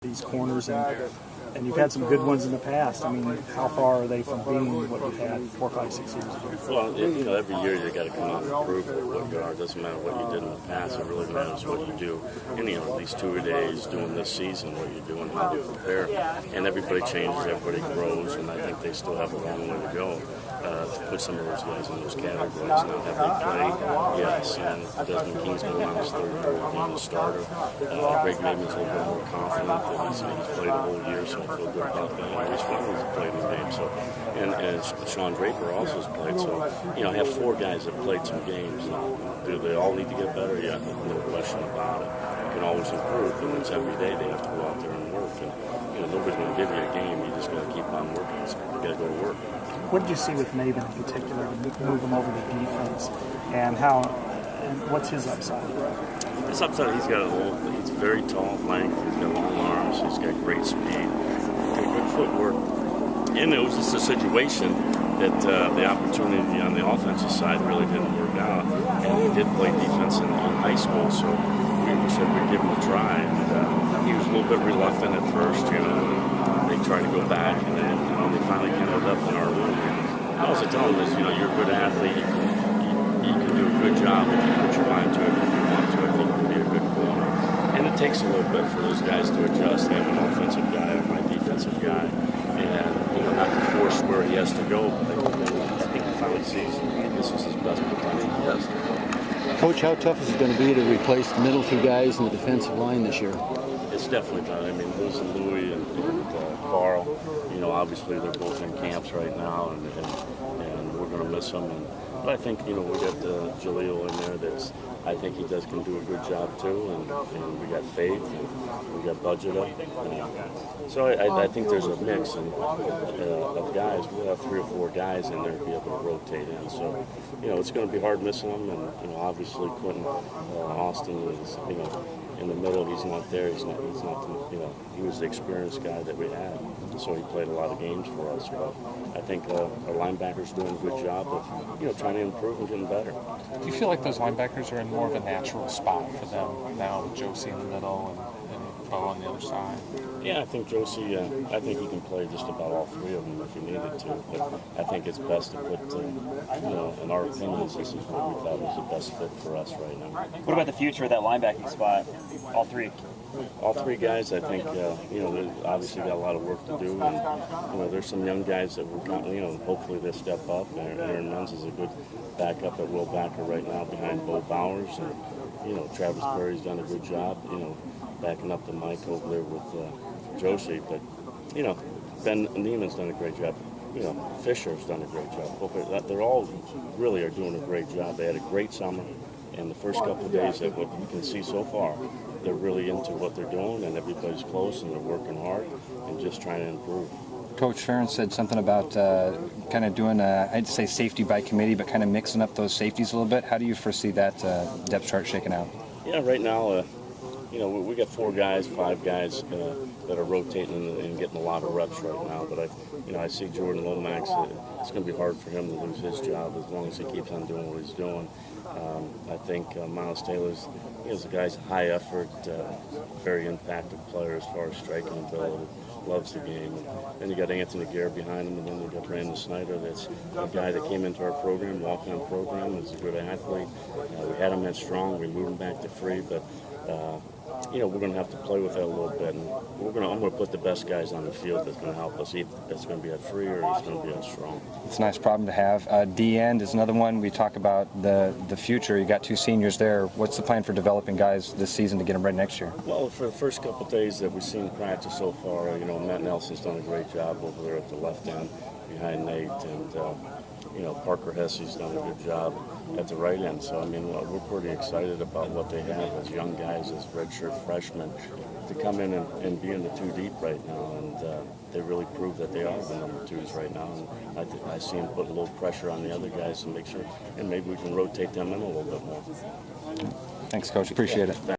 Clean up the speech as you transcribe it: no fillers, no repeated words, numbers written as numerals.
these corners, and you've had some good ones in the past. I mean, how far are they from being what you've had 4, 5, 6 years ago? Well, every year you got to come out and prove what you are. It doesn't matter what you did in the past. It really matters what you do. And these 2 days doing this season, what you're doing, how you prepare. And everybody changes, everybody grows, and I think they still have a long way to go to put some of those guys in those categories. Now, have they played? Yes. And Desmond King's going on his 3rd year being a starter. Greg Namath's a little bit more confident that he's played a whole year, so I feel good about that. His family's played his game, so and Sean Draper also has played. So I have 4 guys that played some games. Do they all need to get better? Yeah, no question about it. You can always improve, and it's every day they have to go out there and work. And nobody's going to give you a game. You just got to keep on working. You got to go to work. What did you see with Maven in particular to move him over to defense, and what's his upside? His upside, he's very tall, length, he's got long arms, he's got great speed, good footwork. And it was just a situation that the opportunity on the offensive side really didn't work out. And he did play defense in high school, so we said we'd give him a try. And he was a little bit reluctant at first, They tried to go back, and then they finally ended up in our room. And all I was telling him is, you're a good athlete. You can do a good job if you put your mind to it. If you want to, I think you can be a good corner. And it takes a little bit for those guys to adjust. They have an offensive guy and my defensive guy, and not to force where he has to go. But I think he finally sees this is his best potential. Yes. Coach, how tough is it going to be to replace the middle 2 guys in the defensive line this year? It's definitely tough. I mean, losing Louis and Carl, obviously they're both in camps right now, and we're going to miss them. But I think, we got Jaleel in there I think he can do a good job too, and we got Faith, and we got budget up. So I think there's a mix of guys. We'll have 3 or 4 guys in there to be able to rotate in. So, it's going to be hard missing them, and, obviously Quentin Austin is, in the middle, he's not there. He's not. He was the experienced guy that we had, so he played a lot of games for us. But I think our linebackers doing a good job of, trying to improve and getting better. Do you feel like those linebackers are in more of a natural spot for them now, with Josie in the middle and Bo on the other side? Yeah, I think Josie. I think he can play just about all 3 of them if he needed to. But I think it's best to put, in our opinions, this is what we thought was the best fit for us right now. What about the future of that linebacking spot? All 3. All 3 guys, I think, they obviously got a lot of work to do, and there's some young guys that we're, hopefully they step up. Aaron Menz is a good backup at will backer right now behind Bo Bowers, and Travis Perry's done a good job, backing up the mic over there with Josie. But Ben Neiman's done a great job. Fisher's done a great job. They're all really are doing a great job. They had a great summer, and the first couple of days that what you can see so far, they're really into what they're doing, and everybody's close, and they're working hard and just trying to improve. Coach Ferentz said something about kind of doing, I'd say safety by committee, but kind of mixing up those safeties a little bit. How do you foresee that depth chart shaking out? Yeah, right now, we got 4 guys, 5 guys that are rotating and getting a lot of reps right now. But I see Jordan Lomax. It's going to be hard for him to lose his job as long as he keeps on doing what he's doing. I think Miles Taylor's a guy's high effort, very impactful player as far as striking ability. Loves the game. And then you got Anthony Gare behind him, and then you got Brandon Snyder. That's a guy that came into our program, walk-on program. Is a good athlete. We had him at strong. We moved him back to free, but we're going to have to play with that a little bit. And I'm going to put the best guys on the field that's going to help us. Either it's going to be at free or it's going to be at strong. It's a nice problem to have. D-end is another one. We talk about the future. You got 2 seniors there. What's the plan for developing guys this season to get them ready next year? Well, for the first couple of days that we've seen practice so far, Matt Nelson's done a great job over there at the left end behind Nate, and Parker Hesse's done a good job at the right end. So, we're pretty excited about what they have as young guys, as redshirt freshmen, to come in and be in the 2 deep right now. And they really prove that they are the number 2s right now. And I see them put a little pressure on the other guys to make sure, and maybe we can rotate them in a little bit more. Thanks, Coach. Appreciate it.